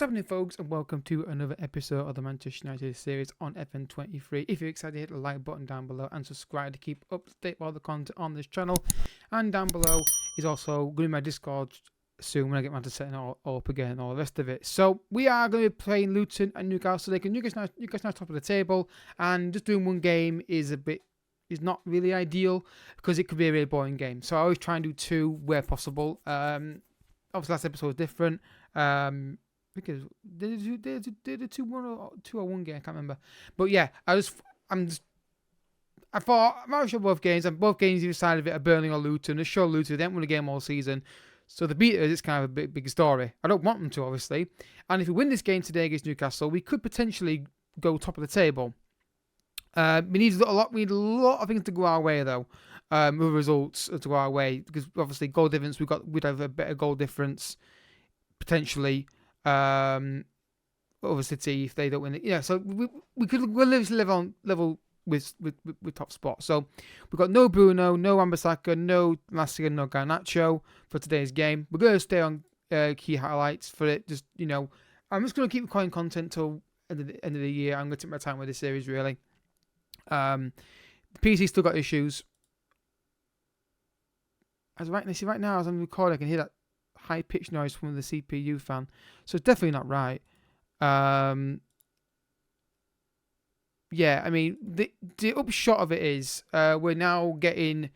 What's happening, folks, and welcome to another episode of the Manchester United series on FM23. If you're excited, hit the like button down below and subscribe to keep up to date with all the content on this channel. And down below is also going to be my Discord soon when I get around to setting it all up again and all the rest of it. So we are going to be playing Luton and Newcastle. Newcastle now top of the table, and just doing one game is not really ideal because it could be a really boring game. So I always try and do two where possible. Obviously, last episode was different. Because did a 2-1 or 2-1 game? I can't remember. But yeah, I thought I'm not sure both games, and both games either side of it are Burnley or Luton. They show Luton they haven't won a game all season, so the beaters it's kind of a big story. I don't want them to, obviously. And if we win this game today against Newcastle, we could potentially go top of the table. We need a lot of things to go our way though. With results to go our way, because obviously goal difference we'd have a better goal difference potentially. Over City if they don't win it, so we'll live on level with top spot. So we've got no Bruno, no Wan-Bissaka, no Massiga, no Garnacho for today's game. We're going to stay on key highlights for it. I'm just going to keep recording content till end of the year. I'm going to take my time with this series really. The PC still got issues. Right now as I'm recording, I can hear that high-pitched noise from the CPU fan, so it's definitely not right. Yeah, I mean the upshot of it is we're now getting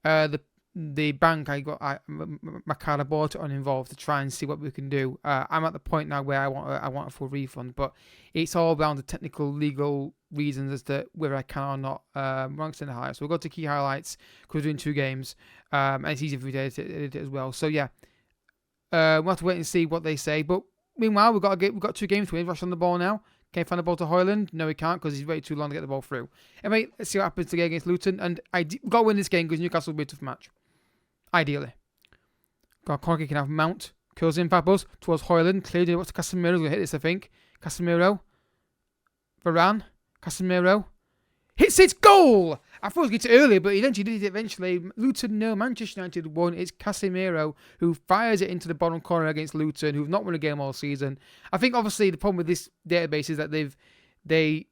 the bank my card I bought it on involved to try and see what we can do. I'm at the point now where I want a full refund, but it's all down to technical legal reasons as to whether I can or not. Wrong in the highlights, so we'll go to key highlights because we're doing two games, and it's easy for me to edit it as well. So yeah. We'll have to wait and see what they say. But meanwhile, we've got 2 games to win. Rush on the ball now. Can he find the ball to Højlund? No, he can't because he's waited too long to get the ball through. Anyway, let's see what happens today against Luton. And we've got to win this game because Newcastle will be a tough match. Ideally. Got a corner kick and have Mount. Curls in, Fabos towards Højlund. Clearly, what's Casemiro's going to hit this, I think. Casemiro. Varane. Casemiro. Hits its goal! I thought it was going to earlier, but he eventually did it eventually. Luton 0, Manchester United 1. It's Casemiro who fires it into the bottom corner against Luton, who've not won a game all season. I think obviously the problem with this database is that the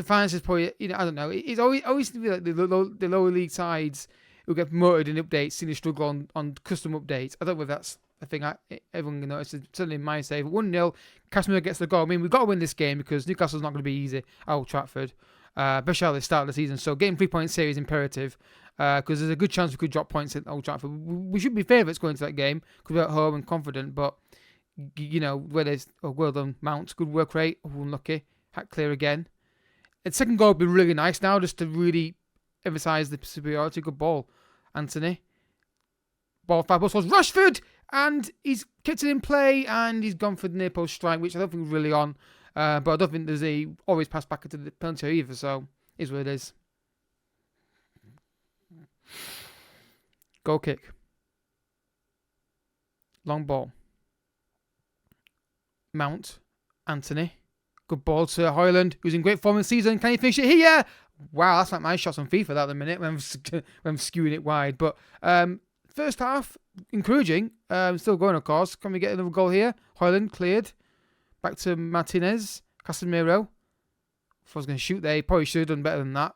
finances probably, I don't know. It's always to be like the lower league sides who get promoted in updates seem to struggle on custom updates. I don't know if that's a thing everyone can notice. Certainly in my save. 1-0, Casemiro gets the goal. I mean, we've got to win this game because Newcastle's not going to be easy at Old Trafford. Especially at the start of the season. So getting 3 points here is imperative because there's a good chance we could drop points at Old Trafford. We should be favourites going into that game because we're at home and confident. But, where there's well done, Mount, good work rate. Unlucky. Hat clear again. And second goal would be really nice now just to really emphasise the superiority. Good ball. Anthony. Ball 5 balls towards Rashford. And he's kept it in play and he's gone for the near post strike, which I don't think was really on. But I don't think there's always pass back into the penalty either, so is what it is. Goal kick. Long ball. Mount. Anthony. Good ball to Højlund, who's in great form this season. Can he finish it here? Wow, that's like my shots on FIFA that at the minute when I'm skewing it wide. But first half, encouraging. Still going, of course. Can we get another goal here? Højlund cleared. Back to Martinez. Casemiro. If I was going to shoot there, he probably should have done better than that.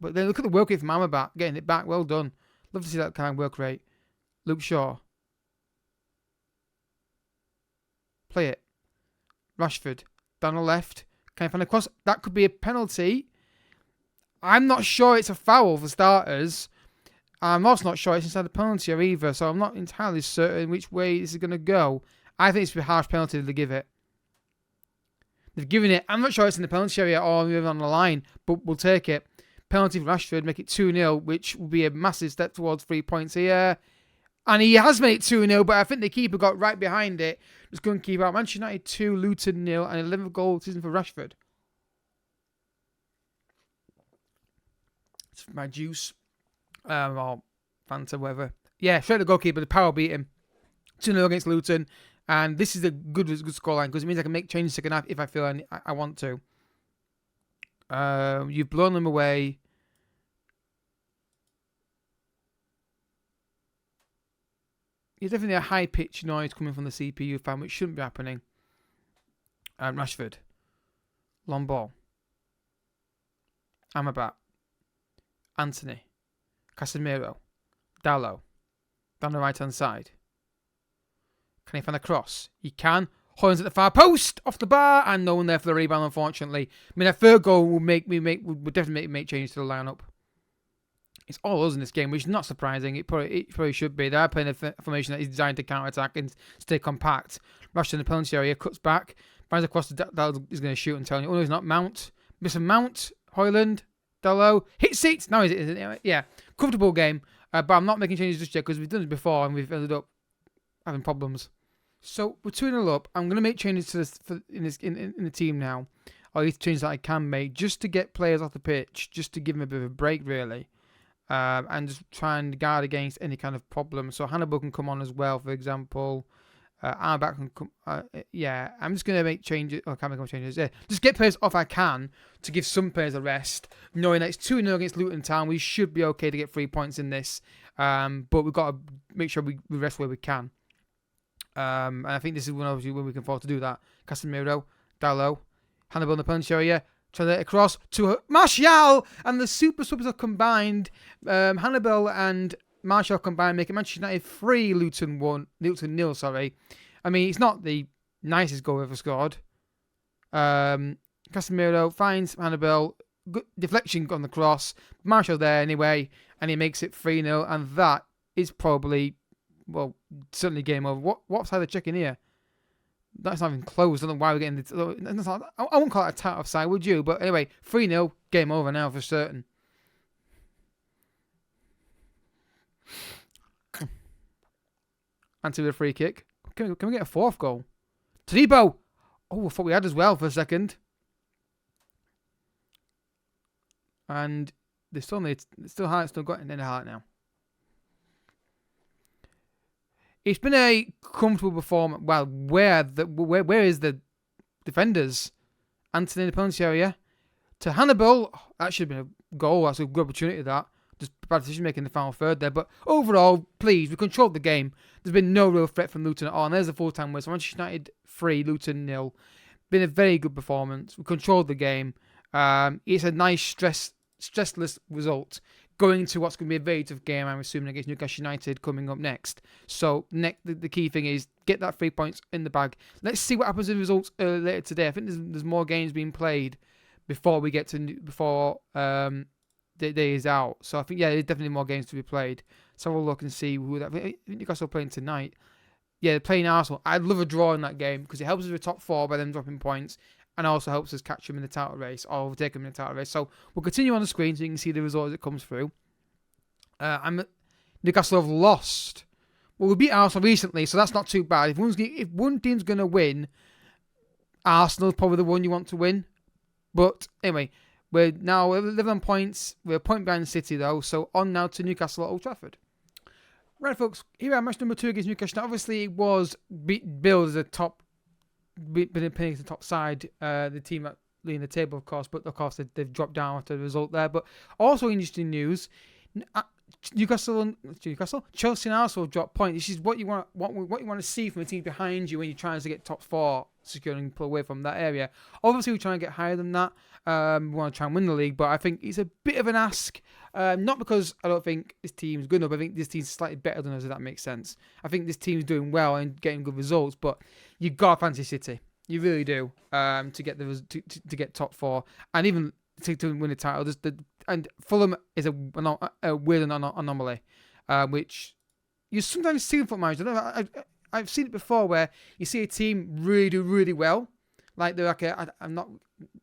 But then look at the work rate from Amrabat. Getting it back. Well done. Love to see that kind of work rate. Luke Shaw. Play it. Rashford. Down the left. Can I find a cross? That could be a penalty. I'm not sure it's a foul for starters. I'm also not sure it's inside the penalty area either. So I'm not entirely certain which way this is going to go. I think it's a harsh penalty to give it. They've given it. I'm not sure it's in the penalty area or even on the line, but we'll take it. Penalty for Rashford, make it 2-0, which will be a massive step towards 3 points here. And he has made it 2-0, but I think the keeper got right behind it. Just going to keep out. Manchester United 2, Luton 0, and 11 goal season for Rashford. It's my juice. Or Fanta, whatever. Yeah, straight to the goalkeeper. The power beat him. 2-0 against Luton. And this is a good scoreline because it means I can make changes second half if I feel I want to. You've blown them away. There's definitely a high-pitched noise coming from the CPU fan, which shouldn't be happening. Rashford. Long ball. Amrabat. Anthony. Casemiro. Dalot. Down the right-hand side. Can he find a cross? He can. Hoyland's at the far post, off the bar, and no one there for the rebound, unfortunately. I mean, a third goal would definitely make changes to the lineup. It's all us in this game, which is not surprising. It probably should be. They are playing a formation that is designed to counter-attack and stay compact. Rashford in the penalty area, cuts back, finds across that is going to shoot and tell you. Oh, no, he's not. Mount. Mr. Mount, Hoyland, Dalot, hits it. Now is it? Yeah, comfortable game. But I'm not making changes just yet because we've done it before and we've ended up having problems. So we're 2-0 up. I'm going to make changes to this in the team now. Or at least changes that I can make just to get players off the pitch, just to give them a bit of a break, really. And just try and guard against any kind of problem. So Hannibal can come on as well, for example. Arback can come. Yeah, I'm just going to make changes. I can't make changes. Yeah, just get players off I can to give some players a rest. Knowing that it's 2-0 against Luton Town, we should be okay to get 3 points in this. But we've got to make sure we rest where we can. And I think this is when we can afford to do that. Casemiro, Dalot, Hannibal in the punch area. Try to get across to Martial, and the super subs are combined. Hannibal and Martial combined, making Manchester United 3, Luton 0. Sorry, I mean it's not the nicest goal ever scored. Casemiro finds Hannibal, good deflection on the cross. Martial there anyway, and he makes it 3-0, and that is probably certainly game over. What side are they checking here? That's not even close. I don't know why we're getting this. I won't call it a tight offside, would you? But anyway, 3-0, game over now for certain. Anthony with a free kick. Can we get a fourth goal? Todibo! Oh, I thought we had as well for a second. And they're still got it in the heart now. It's been a comfortable performance. Well, where is the defenders? Anthony in the penalty area. To Hannibal. That should have been a goal. That's a good opportunity, that. Just bad decision making in the final third there. But overall, please, we controlled the game. There's been no real threat from Luton at all. And there's a full-time win. So Manchester United 3, Luton 0. Been a very good performance. We controlled the game. It's a nice stressless result. Going to what's going to be a very tough game, I'm assuming, against Newcastle United coming up next. So the key thing is get that 3 points in the bag. Let's see what happens with the results later today. I think there's more games being played before we get to the day is out. So I think there's definitely more games to be played. So we'll look and see who that. I think Newcastle are playing tonight. Yeah, they're playing Arsenal. I'd love a draw in that game because it helps us with the top 4 by them dropping points. And also helps us catch them in the title race or overtake them in the title race. So we'll continue on the screen so you can see the result as it comes through. Newcastle have lost. Well, we beat Arsenal recently, so that's not too bad. If one team's going to win, Arsenal's probably the one you want to win. But anyway, we're now 11 points. We're a point behind City, though. So on now to Newcastle at Old Trafford. Right, folks. Here we are, match number 2 against Newcastle. Now, obviously, it was billed as a top. Been playing the top side, the team at leading the table, of course, but of course they've dropped down after the result there. But also interesting news: Chelsea and Arsenal dropped points. This is what you want to see from a team behind you when you're trying to get top 4, securing and pull away from that area. Obviously, we're trying to get higher than that. We want to try and win the league, but I think it's a bit of an ask. Not because I don't think this team's good enough. I think this team's slightly better than us, if that makes sense. I think this team's doing well and getting good results, but you got to fancy City. You really do to get to get top 4 and even to win the title. And Fulham is a weird anomaly, which you sometimes see in football managers. I've seen it before where you see a team really do really well. Like they're like I'm not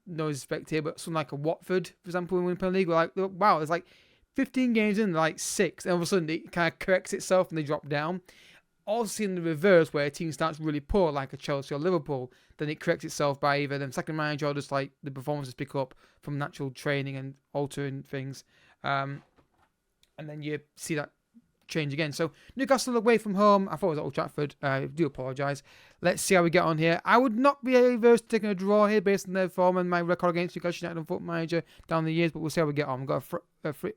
no respect here, but something like a Watford, for example, in the Premier League, we're like, wow, there's like 15 games in, like 6, and all of a sudden it kind of corrects itself and they drop down. Also seen the reverse where a team starts really poor, like a Chelsea or Liverpool, then it corrects itself by either them second manager or just like the performances pick up from natural training and altering things, and then you see that change again. So Newcastle away from home. I thought it was at Old Trafford. I do apologise. Let's see how we get on here. I would not be averse to taking a draw here based on their form and my record against Newcastle United and Football Manager down the years, but we'll see how we get on. We've got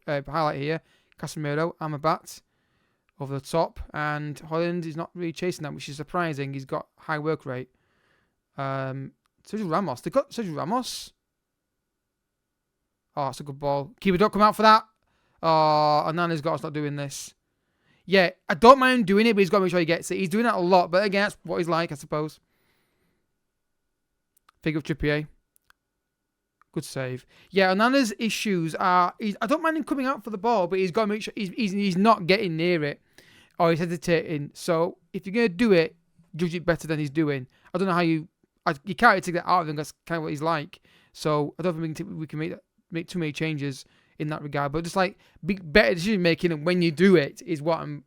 a highlight here. Casemiro, Amrabat. over the top, and Holland is not really chasing that, which is surprising. He's got high work rate. Sergio Ramos. They got Sergio Ramos. Oh, it's a good ball. Keeper, don't come out for that. Oh, Onana's got to stop doing this. Yeah, I don't mind doing it, but he's got to make sure he gets it. He's doing that a lot, but again, that's what he's like, I suppose. Figure of Trippier. Good save. Yeah, Onana's issues are... I don't mind him coming out for the ball, but he's got to make sure he's not getting near it. Or he's hesitating. So, if you're going to do it, judge it better than he's doing. I don't know how you... You can't really take that out of him. That's kind of what he's like. So, I don't think we can make too many changes in that regard. But just like, better decision making, and when you do it, is what I'm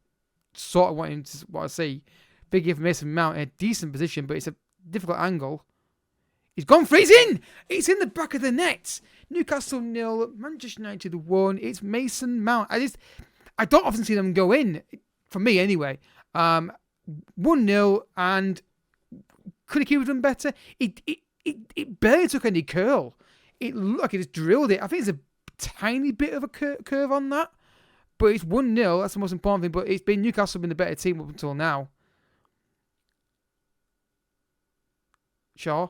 sort of wanting to what I see. Big if Mason Mount in a decent position, but it's a difficult angle. He's gone for it. He's in! It's in the back of the net. Newcastle 0, Manchester United 1. It's Mason Mount. I don't often see them go in, for me anyway. 1-0, and could he have done better? It barely took any curl. It looked like he just drilled it. I think it's a tiny bit of a curve on that. But it's 1-0. That's the most important thing. But it's been Newcastle been the better team up until now. Shaw.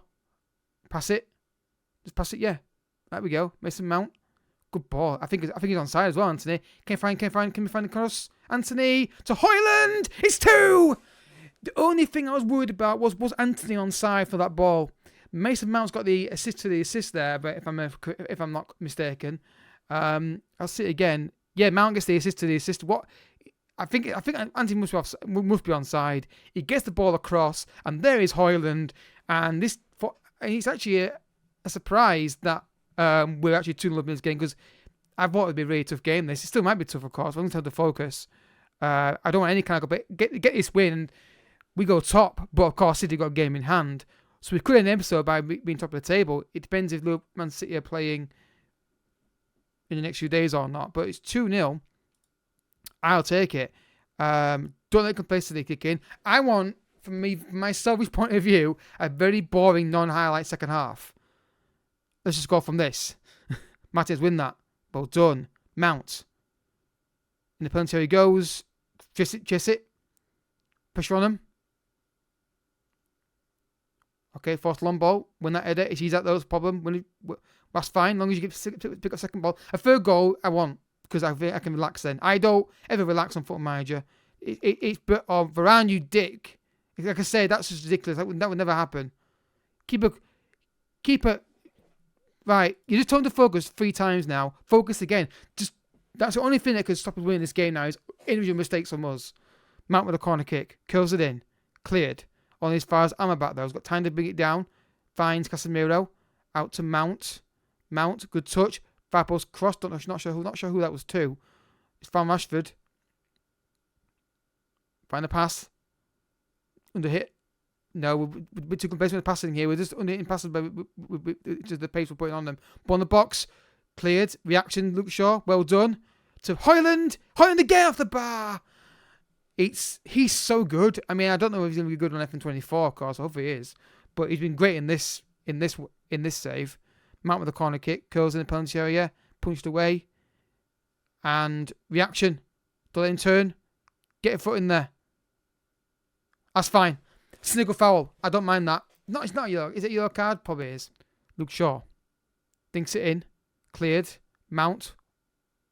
Pass it. Just pass it, yeah. There we go. Mason Mount. Good ball. I think he's on side as well, Anthony. Can we find the cross? Anthony to Højlund. It's 2! The only thing I was worried about was Anthony on side for that ball. Mason Mount's got the assist to the assist there, but if I'm not mistaken. I'll see it again. Yeah, Mount gets the assist to the assist. What? I think Anthony must be onside. He gets the ball across, and there is Højlund. And it's actually a surprise that we're actually 2-0 in this game, because I thought it would be a really tough game. It still might be tough, of course. I'm going to have to focus. I don't want any kind of get this win, and we go top. But of course, City got a game in hand, so we could end the episode by being top of the table. It depends if Man City are playing in the next few days or not. But it's 2-0. I'll take it. Don't let complacency kick in. I want, from my selfish point of view, a very boring non-highlight second half. Let's just go from this. Matthias win that. Well done. Mount. In the penalty area he goes. Chase it. Pressure on him. Okay, forced long ball. Win that header. If he's at those problem, that's fine. As long as you pick up second ball. A third goal I want, because I can relax then. I don't ever relax on Football Manager. But Varane, you dick. Like I say, that's just ridiculous. That would never happen. Keeper. Right, you just told him to focus 3 times now. Focus again. That's the only thing that could stop us winning this game now is individual mistakes from us. Mount with a corner kick. Curls it in. Cleared. Only as far as Amrabat though. He's got time to bring it down. Finds Casemiro. Out to Mount. Mount, good touch. Far post cross. Not sure who that was to. It's found Rashford. Find the pass. Under hit. No, we're too complacent with passing here. We're just under hitting passes by just the pace we're putting on them. Ball in the box. Cleared. Reaction, Luke Shaw. Well done. To Højlund. Højlund again off the bar. He's so good. I mean, I don't know if he's going to be good on FM24, of course. I hope he is. But he's been great in this save. Mount with a corner kick. Curls in the penalty area. Punched away. And reaction. Don't let him turn. Get a foot in there. That's fine. Sniggle foul. I don't mind that. No, it's not yellow. Is it yellow card? Probably is. Luke Shaw. Dinks it in. Cleared. Mount.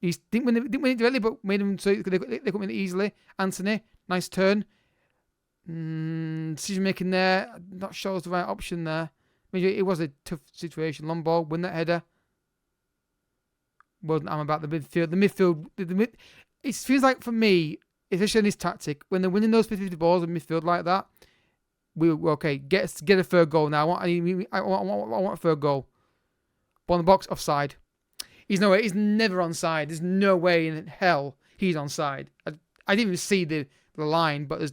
He didn't win it directly, but made him so they could win it easily. Anthony. Nice turn. Decision making there. Not sure it's the right option there. Maybe it was a tough situation. Long ball. Win that header. Wasn't I'm about the midfield. It feels like for me, especially in this tactic, when they're winning those 50 balls in midfield like that, we're okay. Get a third goal now. I want a third goal. Ball in the box, offside. He's never onside. There's no way in hell he's onside. I didn't even see the line, but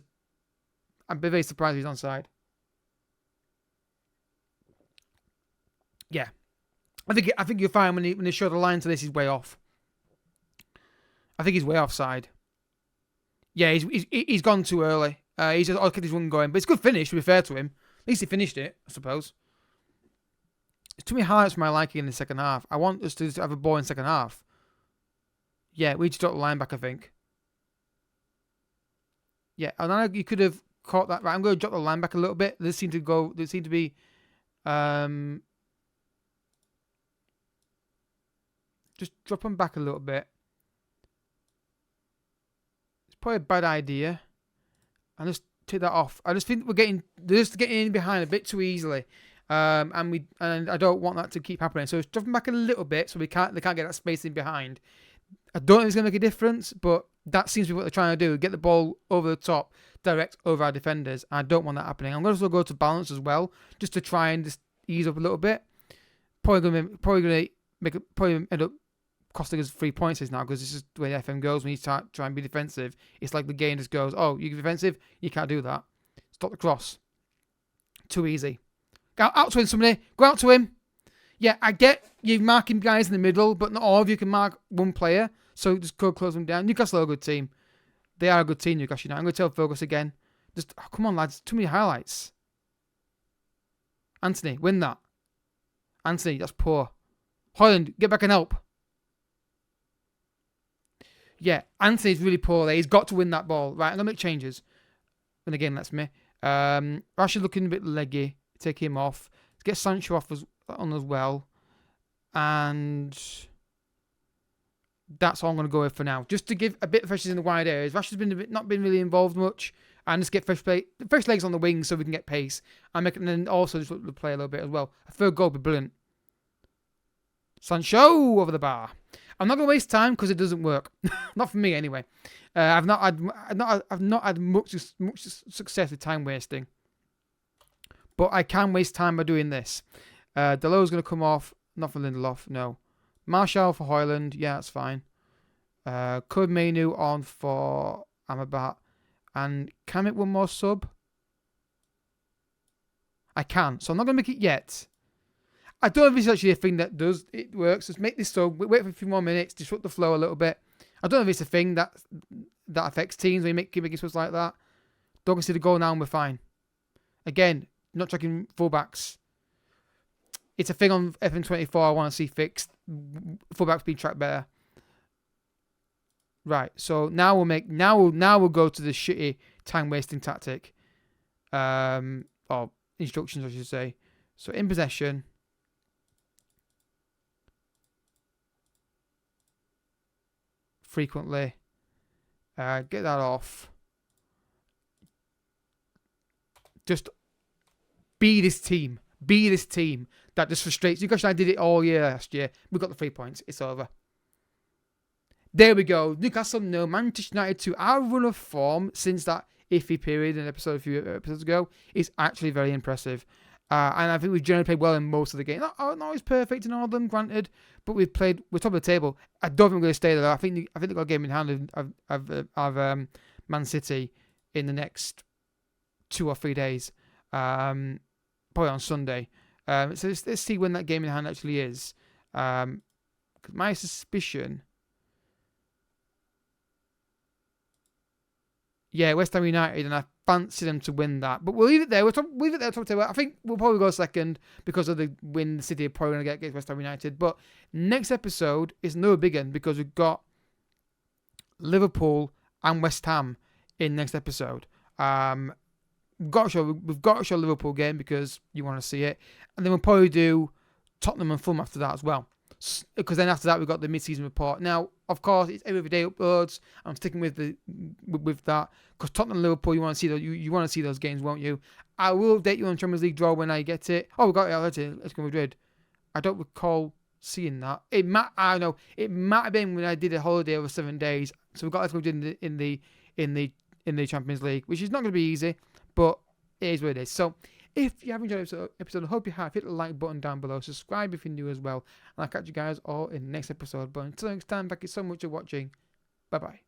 I'm very surprised he's onside. Yeah, I think you'll find when they show the line to this, he's way off. I think he's way offside. Yeah, he's gone too early. He's just kept his one going, but it's a good finish, to be fair to him. At least he finished it, I suppose. It's too many highlights for my liking in the second half. I want us to have a ball in the second half. Yeah, we just dropped the line back, I think. Yeah, and I know you could have caught that. Right, I'm going to drop the line back a little bit. They seem to be, just drop them back a little bit. It's probably a bad idea. And just take that off. I just think they're just getting in behind a bit too easily. And I don't want that to keep happening. So just drop them back a little bit so they can't get that space in behind. I don't know if it's going to make a difference, but that seems to be what they're trying to do. Get the ball over the top, direct over our defenders. I don't want that happening. I'm going to also go to balance as well, just to try and just ease up a little bit. Probably going to end up costing us 3 points now, because this is the way the FM goes. When you try and be defensive, it's like the game just goes, oh, you're defensive? You can't do that. Stop the cross. Too easy. Go out to him, somebody. Go out to him. Yeah, I get you marking guys in the middle, but not all of you can mark one player. So just go close them down. Newcastle are a good team. They are a good team, Newcastle. I'm going to tell Focus again. Just, come on, lads. Too many highlights. Anthony, win that. Anthony, that's poor. Hoyland, get back and help. Yeah, Anthony's really poor there. He's got to win that ball. Right, I'm going to make changes. And again, that's me. Rashid looking a bit leggy. Take him off. Let's get Sancho off as well. And that's all I'm going to go with for now. Just to give a bit of freshness in the wide areas. Rashid's not been really involved much. And just get fresh legs on the wings so we can get pace. And then also just play a little bit as well. A third goal would be brilliant. Sancho over the bar. I'm not going to waste time because it doesn't work. Not for me anyway. I've not had much success with time wasting. But I can waste time by doing this. Delo's going to come off. Not for Lindelof, no. Marshall for Hoyland. Yeah, that's fine. Could Menu on for Amrabat. And can I make one more sub? I can. So I'm not going to make it yet. I don't know if it's actually a thing that it works. Just make this sub. Wait for a few more minutes. Disrupt the flow a little bit. I don't know if it's a thing that affects teams when you make subs like that. Don't consider goal now and we're fine. Again, not checking fullbacks. It's a thing on FM23 I want to see fixed. Fullbacks being tracked better. Right, so now we'll go to the shitty time wasting tactic. Or instructions I should say. So in possession. Frequently. Get that off. Just be this team. Be this team that just frustrates you. Gosh, I did it all year last year. We got the 3 points. It's over. There we go. Newcastle no. Manchester United 2. Our run of form since that iffy period in a few episodes ago is actually very impressive. And I think we've generally played well in most of the games. Not always perfect in all of them, granted, but we're top of the table. I don't think we're going to stay there. I think they've got a game in hand of Man City in the next 2 or 3 days. Probably on Sunday. So let's see when that game in hand actually is. My suspicion. Yeah, West Ham United, and I fancy them to win that. But we'll leave it there. We'll leave it there. Top table. I think we'll probably go second because of the win. City are probably going to get against West Ham United. But next episode is no big one because we've got Liverpool and West Ham in next episode. We've got to show Liverpool game because you want to see it, and then we'll probably do Tottenham and Fulham after that as well. Because then after that we've got the mid-season report. Now, of course, it's every day uploads. I'm sticking with that because Tottenham and Liverpool. You want to see those. You want to see those games, won't you? I will update you on Champions League draw when I get it. Oh, we got it already. Let's go Madrid. I don't recall seeing that. I know it might have been when I did a holiday over 7 days. So we've got Let's Go in the Champions League, which is not going to be easy, but it is what it is. So if you have enjoyed this episode, I hope you have. Hit the like button down below. Subscribe if you're new as well. And I'll catch you guys all in the next episode. But until next time, thank you so much for watching. Bye-bye.